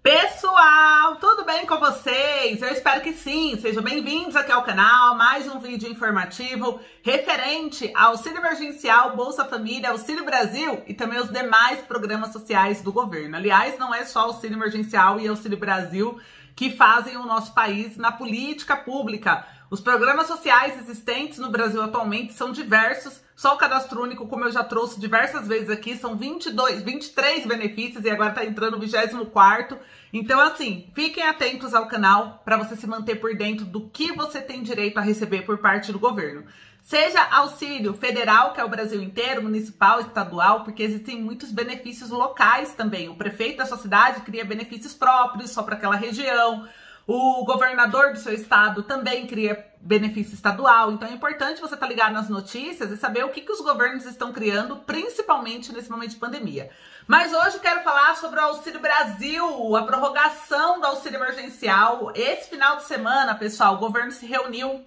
Pessoal, tudo bem com vocês? Eu espero que sim. Sejam bem-vindos aqui ao canal. Mais um vídeo informativo referente ao Auxílio Emergencial, Bolsa Família, Auxílio Brasil e também os demais programas sociais do governo. Aliás, não é só Auxílio Emergencial e Auxílio Brasil que fazem o nosso país na política pública. Os programas sociais existentes no Brasil atualmente são diversos. Só o Cadastro Único, como eu já trouxe diversas vezes aqui, são 23 benefícios e agora está entrando o 24º. Então, assim, fiquem atentos ao canal para você se manter por dentro do que você tem direito a receber por parte do governo. Seja auxílio federal, que é o Brasil inteiro, municipal, estadual, porque existem muitos benefícios locais também. O prefeito da sua cidade cria benefícios próprios só para aquela região. O governador do seu estado também cria benefício estadual. Então é importante você estar ligado nas notícias e saber o que os governos estão criando, principalmente nesse momento de pandemia. Mas hoje quero falar sobre o Auxílio Brasil, a prorrogação do auxílio emergencial. Esse final de semana, pessoal, o governo se reuniu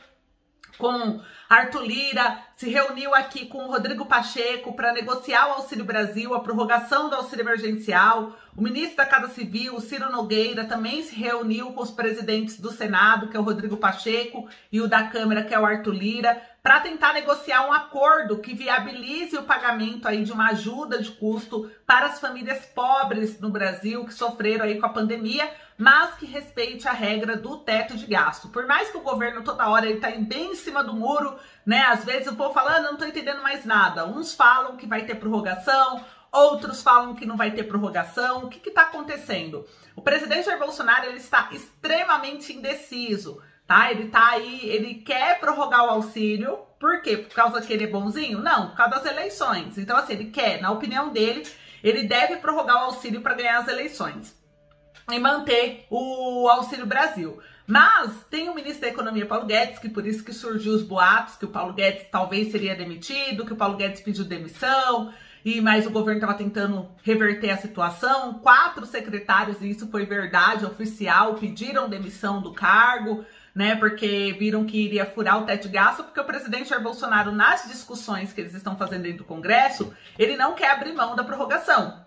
com Arthur Lira, se reuniu aqui com o Rodrigo Pacheco para negociar o Auxílio Brasil, a prorrogação do auxílio emergencial. O ministro da Casa Civil, Ciro Nogueira, também se reuniu com os presidentes do Senado, que é o Rodrigo Pacheco, e o da Câmara, que é o Arthur Lira, para tentar negociar um acordo que viabilize o pagamento aí de uma ajuda de custo para as famílias pobres no Brasil que sofreram aí com a pandemia, mas que respeite a regra do teto de gasto. Por mais que o governo toda hora ele tá bem em cima do muro, né? Às vezes o povo falando, não tô entendendo mais nada. Uns falam que vai ter prorrogação, outros falam que não vai ter prorrogação. O que está acontecendo? O presidente Jair Bolsonaro ele está extremamente indeciso, tá? Ele tá aí, ele quer prorrogar o auxílio. Por quê? Por causa que ele é bonzinho? Não, por causa das eleições. Então, assim, ele quer, na opinião dele, ele deve prorrogar o auxílio para ganhar as eleições e manter o Auxílio Brasil. Mas tem o ministro da Economia, Paulo Guedes, que por isso que surgiu os boatos que o Paulo Guedes talvez seria demitido, que o Paulo Guedes pediu demissão, mas o governo estava tentando reverter a situação. 4 secretários, e isso foi verdade, oficial, pediram demissão do cargo, né, porque viram que iria furar o teto de gasto, porque o presidente Jair Bolsonaro, nas discussões que eles estão fazendo dentro do Congresso, ele não quer abrir mão da prorrogação.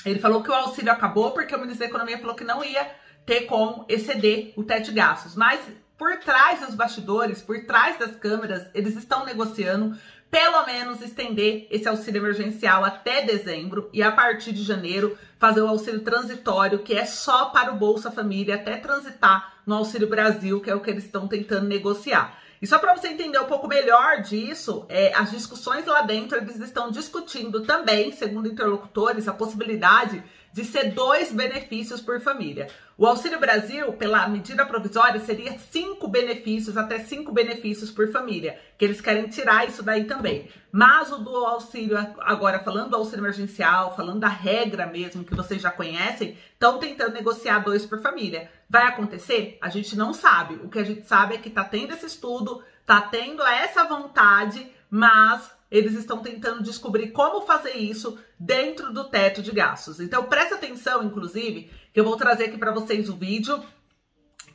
Ele falou que o auxílio acabou porque o ministro da Economia falou que não ia ter como exceder o teto de gastos. Mas por trás dos bastidores, por trás das câmeras, eles estão negociando pelo menos estender esse auxílio emergencial até dezembro e a partir de janeiro fazer o auxílio transitório, que é só para o Bolsa Família, até transitar no Auxílio Brasil, que é o que eles estão tentando negociar. E só para você entender um pouco melhor disso, as discussões lá dentro, eles estão discutindo também, segundo interlocutores, a possibilidade de ser 2 benefícios por família. O Auxílio Brasil, pela medida provisória, seria 5 benefícios, até 5 benefícios por família, que eles querem tirar isso daí também. Mas o do auxílio, agora falando do auxílio emergencial, falando da regra mesmo, que vocês já conhecem, estão tentando negociar 2 por família. Vai acontecer? A gente não sabe. O que a gente sabe é que tá tendo esse estudo, tá tendo essa vontade, mas eles estão tentando descobrir como fazer isso dentro do teto de gastos. Então, presta atenção, inclusive, que eu vou trazer aqui para vocês o vídeo,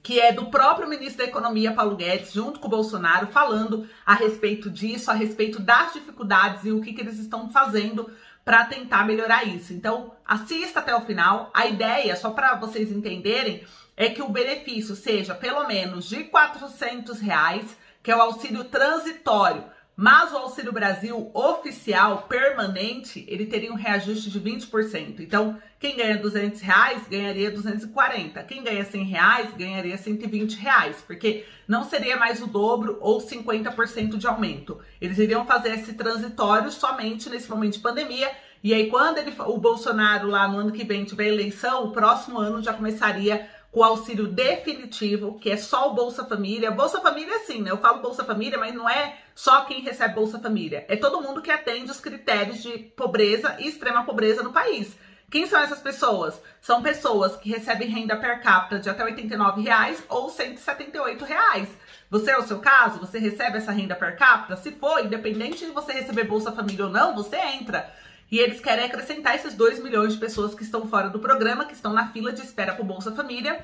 que é do próprio ministro da Economia, Paulo Guedes, junto com o Bolsonaro, falando a respeito disso, a respeito das dificuldades e o que eles estão fazendo para tentar melhorar isso. Então, assista até o final. A ideia, só para vocês entenderem, é que o benefício seja pelo menos de R$400, que é o auxílio transitório. Mas o Auxílio Brasil oficial, permanente, ele teria um reajuste de 20%. Então, quem ganha R$200 ganharia 240. Quem ganha R$100 ganharia R$120, porque não seria mais o dobro ou 50% de aumento. Eles iriam fazer esse transitório somente nesse momento de pandemia. E aí, quando o Bolsonaro lá no ano que vem tiver eleição, o próximo ano já começaria com o auxílio definitivo, que é só o Bolsa Família. Bolsa Família, sim, né? Eu falo Bolsa Família, mas não é só quem recebe Bolsa Família. É todo mundo que atende os critérios de pobreza e extrema pobreza no país. Quem são essas pessoas? São pessoas que recebem renda per capita de até R$89 ou R$178. Você é o seu caso? Você recebe essa renda per capita? Se for, independente de você receber Bolsa Família ou não, você entra. E eles querem acrescentar esses 2 milhões de pessoas que estão fora do programa, que estão na fila de espera para o Bolsa Família,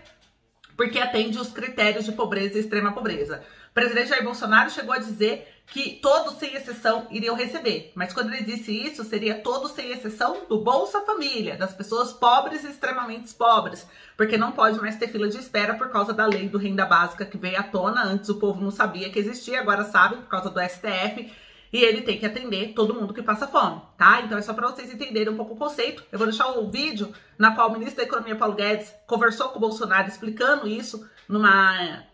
porque atende os critérios de pobreza e extrema pobreza. O presidente Jair Bolsonaro chegou a dizer que todos, sem exceção, iriam receber. Mas quando ele disse isso, seria todos, sem exceção, do Bolsa Família, das pessoas pobres e extremamente pobres, porque não pode mais ter fila de espera por causa da lei do renda básica que veio à tona. Antes o povo não sabia que existia, agora sabe por causa do STF. E ele tem que atender todo mundo que passa fome, tá? Então é só para vocês entenderem um pouco o conceito. Eu vou deixar o vídeo na qual o ministro da Economia, Paulo Guedes, conversou com o Bolsonaro explicando isso numa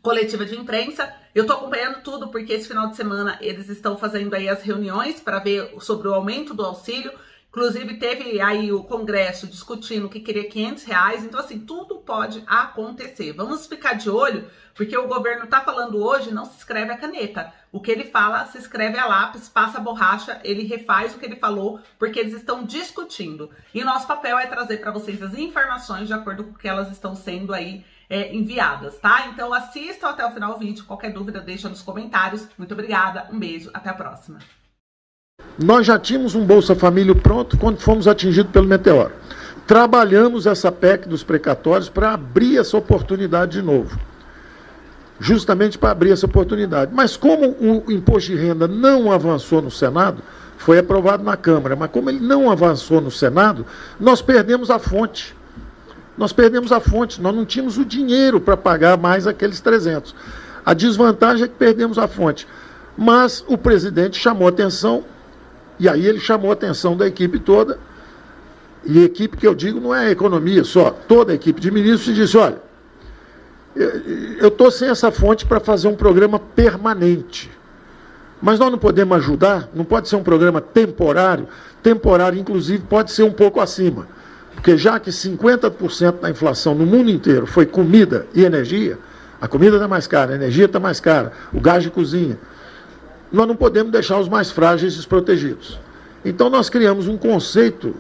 coletiva de imprensa. Eu tô acompanhando tudo porque esse final de semana eles estão fazendo aí as reuniões para ver sobre o aumento do auxílio. Inclusive teve aí o Congresso discutindo que queria R$500. Então assim, tudo pode acontecer. Vamos ficar de olho, porque o governo tá falando hoje, não se escreve a caneta. O que ele fala, se escreve a lápis, passa a borracha, ele refaz o que ele falou, porque eles estão discutindo. E o nosso papel é trazer para vocês as informações de acordo com o que elas estão sendo aí enviadas, tá? Então assistam até o final do vídeo. Qualquer dúvida, deixa nos comentários. Muito obrigada, um beijo, até a próxima. Nós já tínhamos um Bolsa Família pronto quando fomos atingidos pelo meteoro. Trabalhamos essa PEC dos precatórios para abrir essa oportunidade de novo. Justamente para abrir essa oportunidade. Mas como o imposto de renda não avançou no Senado, foi aprovado na Câmara, mas como ele não avançou no Senado, nós perdemos a fonte. Nós não tínhamos o dinheiro para pagar mais aqueles 300. A desvantagem é que perdemos a fonte. Mas o presidente chamou atenção, e aí ele chamou a atenção da equipe toda, e equipe que eu digo não é a economia só, toda a equipe de ministros, e disse, olha, eu estou sem essa fonte para fazer um programa permanente, mas nós não podemos ajudar, não pode ser um programa temporário, inclusive pode ser um pouco acima, porque já que 50% da inflação no mundo inteiro foi comida e energia, a comida está mais cara, a energia está mais cara, o gás de cozinha, nós não podemos deixar os mais frágeis desprotegidos. Então nós criamos um conceito,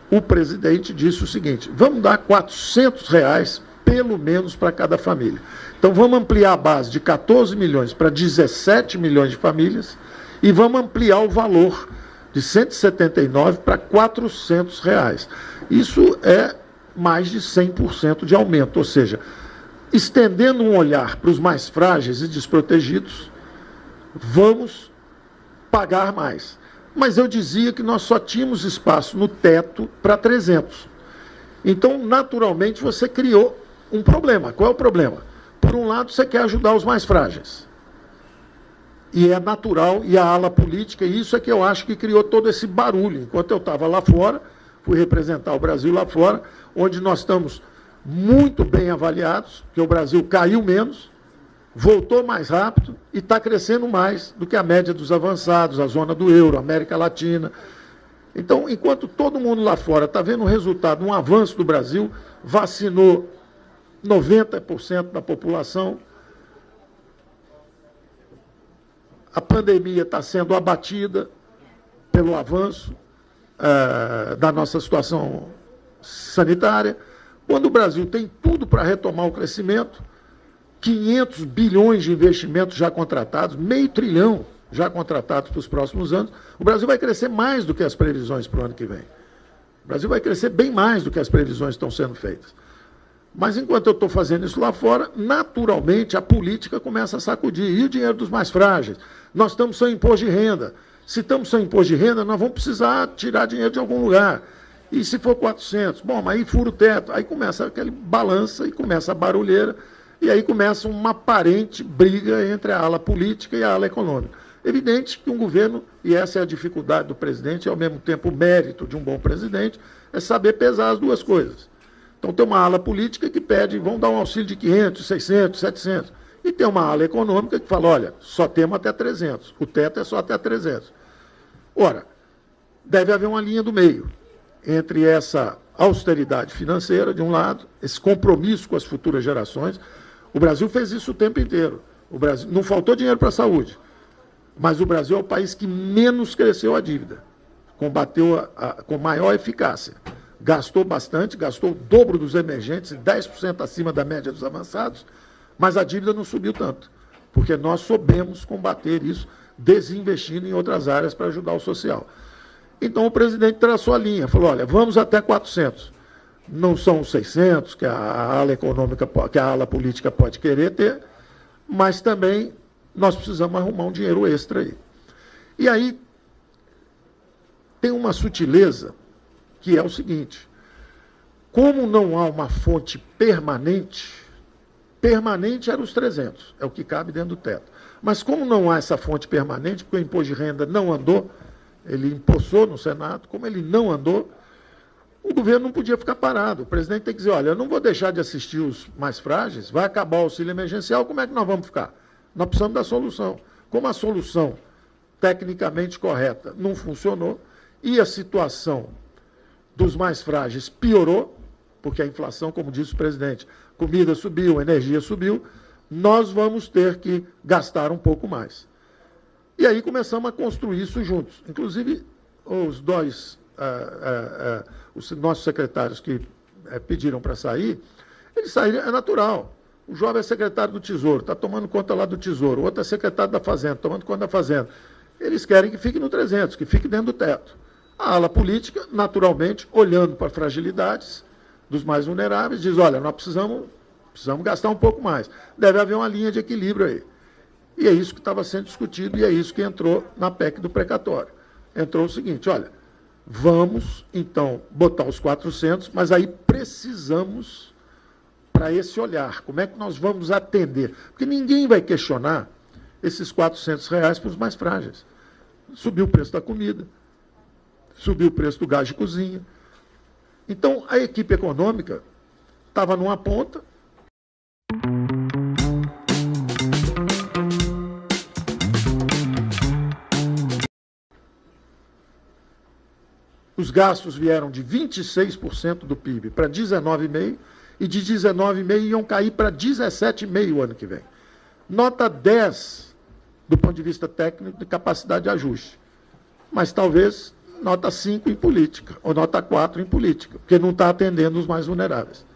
o presidente disse o seguinte, vamos dar R$400 pelo menos para cada família. Então vamos ampliar a base de 14 milhões para 17 milhões de famílias e vamos ampliar o valor de 179 para R$400. Isso é mais de 100% de aumento, ou seja, estendendo um olhar para os mais frágeis e desprotegidos, vamos pagar mais. Mas eu dizia que nós só tínhamos espaço no teto para 300. Então, naturalmente, você criou um problema. Qual é o problema? Por um lado, você quer ajudar os mais frágeis. E é natural, e a ala política, e isso é que eu acho que criou todo esse barulho. Enquanto eu estava lá fora, fui representar o Brasil lá fora, onde nós estamos muito bem avaliados, que o Brasil caiu menos, voltou mais rápido e está crescendo mais do que a média dos avançados, a zona do euro, a América Latina. Então, enquanto todo mundo lá fora está vendo o resultado, um avanço do Brasil, vacinou 90% da população, a pandemia está sendo abatida pelo avanço da nossa situação sanitária, quando o Brasil tem tudo para retomar o crescimento, 500 bilhões de investimentos já contratados, meio trilhão já contratados para os próximos anos, o Brasil vai crescer mais do que as previsões para o ano que vem. O Brasil vai crescer bem mais do que as previsões estão sendo feitas. Mas enquanto eu estou fazendo isso lá fora, naturalmente a política começa a sacudir. E o dinheiro dos mais frágeis? Nós estamos sem imposto de renda. Se estamos sem imposto de renda, nós vamos precisar tirar dinheiro de algum lugar. E se for 400? Bom, mas aí fura o teto. Aí começa aquele balança e começa a barulheira. E aí começa uma aparente briga entre a ala política e a ala econômica. Evidente que um governo, e essa é a dificuldade do presidente, e ao mesmo tempo o mérito de um bom presidente, é saber pesar as duas coisas. Então tem uma ala política que pede, vão dar um auxílio de 500, 600, 700. E tem uma ala econômica que fala, olha, só temos até 300, o teto é só até 300. Ora, deve haver uma linha do meio entre essa austeridade financeira, de um lado, esse compromisso com as futuras gerações. O Brasil fez isso o tempo inteiro. O Brasil, não faltou dinheiro para a saúde, mas o Brasil é o país que menos cresceu a dívida, combateu com maior eficácia. Gastou bastante, gastou o dobro dos emergentes, 10% acima da média dos avançados, mas a dívida não subiu tanto, porque nós soubemos combater isso, desinvestindo em outras áreas para ajudar o social. Então o presidente traçou a linha, falou, olha, vamos até 400. Não são os 600 que a ala econômica, que a ala política pode querer ter, mas também nós precisamos arrumar um dinheiro extra aí. E aí tem uma sutileza, que é o seguinte: como não há uma fonte permanente, permanente era os 300, é o que cabe dentro do teto. Mas como não há essa fonte permanente, porque o imposto de renda não andou, ele empossou no Senado, como ele não andou, o governo não podia ficar parado. O presidente tem que dizer, olha, eu não vou deixar de assistir os mais frágeis, vai acabar o auxílio emergencial, como é que nós vamos ficar? Nós precisamos da solução. Como a solução tecnicamente correta não funcionou e a situação dos mais frágeis piorou, porque a inflação, como disse o presidente, comida subiu, energia subiu, nós vamos ter que gastar um pouco mais. E aí começamos a construir isso juntos. Inclusive, os dois, os nossos secretários que pediram para sair, eles saíram, é natural. O jovem é secretário do Tesouro, está tomando conta lá do Tesouro, o outro é secretário da Fazenda, tomando conta da Fazenda. Eles querem que fique no 300, que fique dentro do teto. A ala política, naturalmente, olhando para fragilidades dos mais vulneráveis, diz, olha, nós precisamos gastar um pouco mais. Deve haver uma linha de equilíbrio aí. E é isso que estava sendo discutido e é isso que entrou na PEC do precatório. Entrou o seguinte, olha, vamos, então, botar os 400, mas aí precisamos, para esse olhar, como é que nós vamos atender? Porque ninguém vai questionar esses R$400 para os mais frágeis. Subiu o preço da comida, subiu o preço do gás de cozinha. Então, a equipe econômica estava numa ponta. Os gastos vieram de 26% do PIB para 19,5%, e de 19,5% iam cair para 17,5% o ano que vem. Nota 10 do ponto de vista técnico de capacidade de ajuste. Mas talvez nota 5 em política, ou nota 4 em política, porque não está atendendo os mais vulneráveis.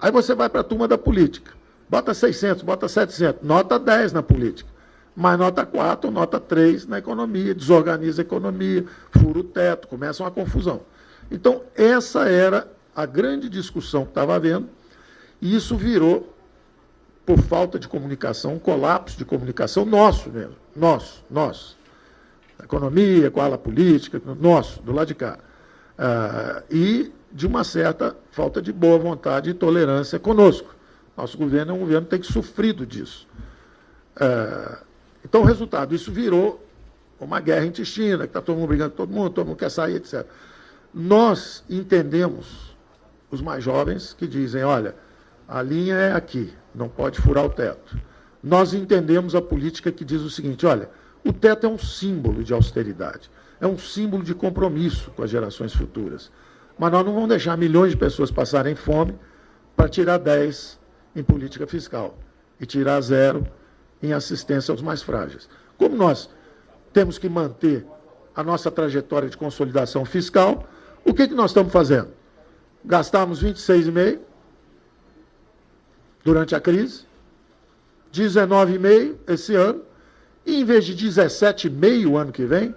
Aí você vai para a turma da política, bota 600, bota 700, nota 10 na política, mas nota 4, nota 3 na economia, desorganiza a economia, fura o teto, começa uma confusão. Então, essa era a grande discussão que estava havendo, e isso virou, por falta de comunicação, um colapso de comunicação nosso mesmo, nosso. Economia, com a ala política, nosso, do lado de cá. E de uma certa falta de boa vontade e tolerância conosco. Nosso governo é um governo que tem sofrido disso. Então, o resultado, isso virou uma guerra intestina, que está todo mundo brigando com todo mundo quer sair, etc. Nós entendemos os mais jovens que dizem, olha, a linha é aqui, não pode furar o teto. Nós entendemos a política que diz o seguinte, olha, o teto é um símbolo de austeridade, é um símbolo de compromisso com as gerações futuras. Mas nós não vamos deixar milhões de pessoas passarem fome para tirar 10 em política fiscal e tirar 0 em assistência aos mais frágeis. Como nós temos que manter a nossa trajetória de consolidação fiscal, o que nós estamos fazendo? Gastamos 26,5 durante a crise, 19,5 esse ano, e em vez de 17,5 o ano que vem,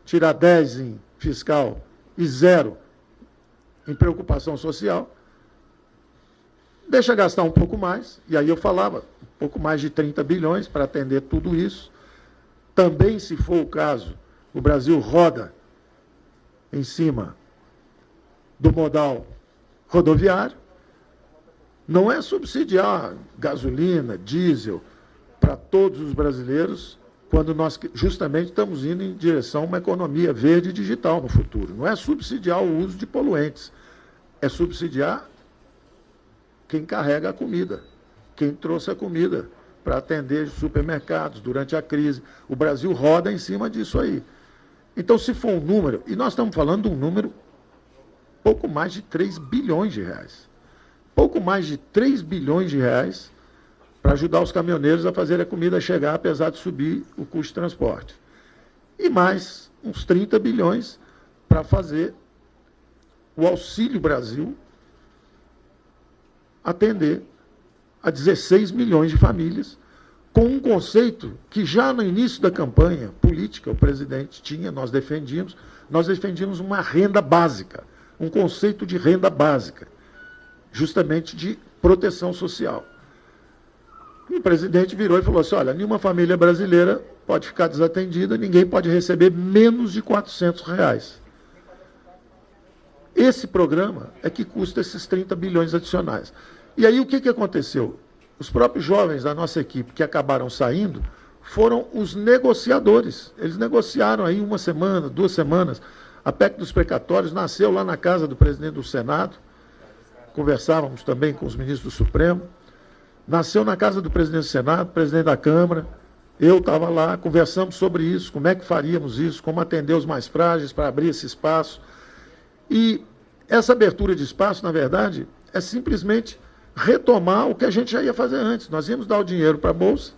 tirar 10 em fiscal e 0 em preocupação social, deixa gastar um pouco mais, e aí eu falava, um pouco mais de 30 bilhões para atender tudo isso. Também, se for o caso, o Brasil roda em cima do modal rodoviário. Não é subsidiar gasolina, diesel, para todos os brasileiros, quando nós justamente estamos indo em direção a uma economia verde e digital no futuro. Não é subsidiar o uso de poluentes, é subsidiar quem carrega a comida, quem trouxe a comida para atender supermercados durante a crise. O Brasil roda em cima disso aí. Então, se for um número, e nós estamos falando de um número pouco mais de 3 bilhões de reais. Pouco mais de 3 bilhões de reais para ajudar os caminhoneiros a fazer a comida chegar, apesar de subir o custo de transporte. E mais uns 30 bilhões para fazer o Auxílio Brasil atender a 16 milhões de famílias, com um conceito que já no início da campanha política o presidente tinha, nós defendíamos uma renda básica, um conceito de renda básica. justamente de proteção social. E o presidente virou e falou assim, olha, nenhuma família brasileira pode ficar desatendida, ninguém pode receber menos de R$400. Esse programa é que custa esses 30 bilhões adicionais. E aí o que aconteceu? Os próprios jovens da nossa equipe que acabaram saindo foram os negociadores. Eles negociaram aí 1 semana, 2 semanas. A PEC dos precatórios nasceu lá na casa do presidente do Senado. Conversávamos também com os ministros do Supremo. Nasceu na casa do presidente do Senado, presidente da Câmara. Eu estava lá, conversamos sobre isso, como é que faríamos isso, como atender os mais frágeis para abrir esse espaço. E essa abertura de espaço, na verdade, é simplesmente retomar o que a gente já ia fazer antes. Nós íamos dar o dinheiro para a Bolsa,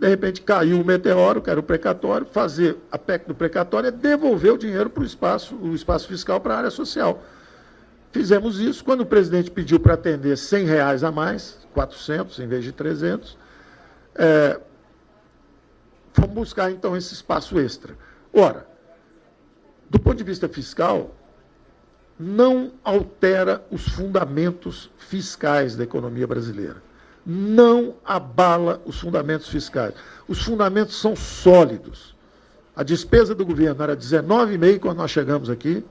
de repente caiu o meteoro, que era o precatório, fazer a PEC do precatório é devolver o dinheiro para o espaço fiscal para a área social. Fizemos isso. Quando o presidente pediu para atender R$100 a mais, 400 em vez de 300, fomos buscar, então, esse espaço extra. Ora, do ponto de vista fiscal, não altera os fundamentos fiscais da economia brasileira. Não abala os fundamentos fiscais. Os fundamentos são sólidos. A despesa do governo era 19,5 quando nós chegamos aqui,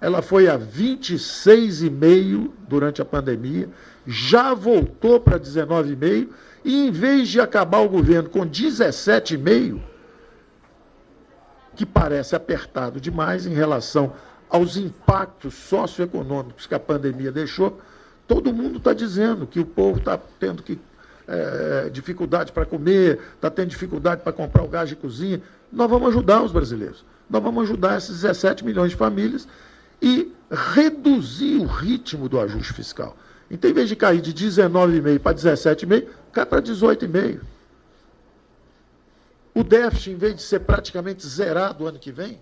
ela foi a 26,5 durante a pandemia, já voltou para 19,5 e, em vez de acabar o governo com 17,5, que parece apertado demais em relação aos impactos socioeconômicos que a pandemia deixou, todo mundo está dizendo que o povo está tendo dificuldade para comer, está tendo dificuldade para comprar o gás de cozinha. Nós vamos ajudar os brasileiros. Nós vamos ajudar esses 17 milhões de famílias e reduzir o ritmo do ajuste fiscal. Então, em vez de cair de 19,5 para 17,5, cai para 18,5. O déficit, em vez de ser praticamente zerado ano que vem,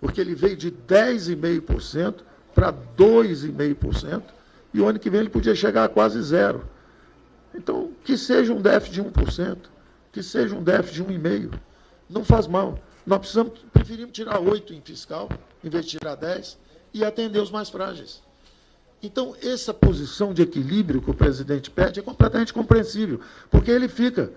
porque ele veio de 10,5% para 2,5%, e o ano que vem ele podia chegar a quase zero. Então, que seja um déficit de 1%, que seja um déficit de 1,5%, não faz mal. Nós preferimos tirar 8 em fiscal, em vez de tirar 10, e atender os mais frágeis. Então, essa posição de equilíbrio que o presidente pede é completamente compreensível, porque ele fica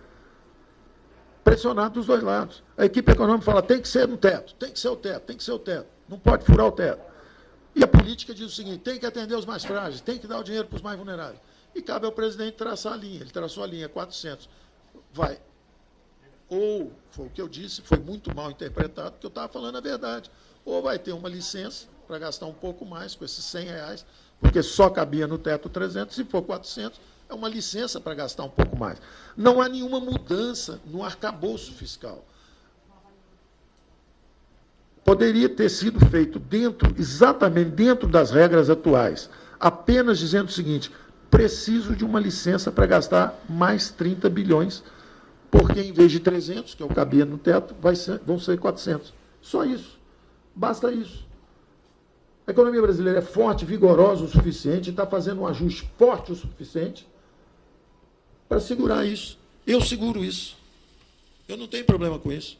pressionado dos dois lados. A equipe econômica fala, tem que ser no teto, tem que ser o teto, tem que ser o teto, não pode furar o teto. E a política diz o seguinte, tem que atender os mais frágeis, tem que dar o dinheiro para os mais vulneráveis. E cabe ao presidente traçar a linha. Ele traçou a linha 400. Vai. Ou, foi o que eu disse, foi muito mal interpretado, porque eu estava falando a verdade. Ou vai ter uma licença para gastar um pouco mais com esses R$100, porque só cabia no teto 300, se for 400, é uma licença para gastar um pouco mais. Não há nenhuma mudança no arcabouço fiscal. Poderia ter sido feito exatamente dentro das regras atuais, apenas dizendo o seguinte, preciso de uma licença para gastar mais 30 bilhões, porque em vez de 300, que eu cabia no teto, vão ser 400. Só isso. Basta isso. A economia brasileira é forte, vigorosa o suficiente, está fazendo um ajuste forte o suficiente para segurar isso. Eu seguro isso. Eu não tenho problema com isso.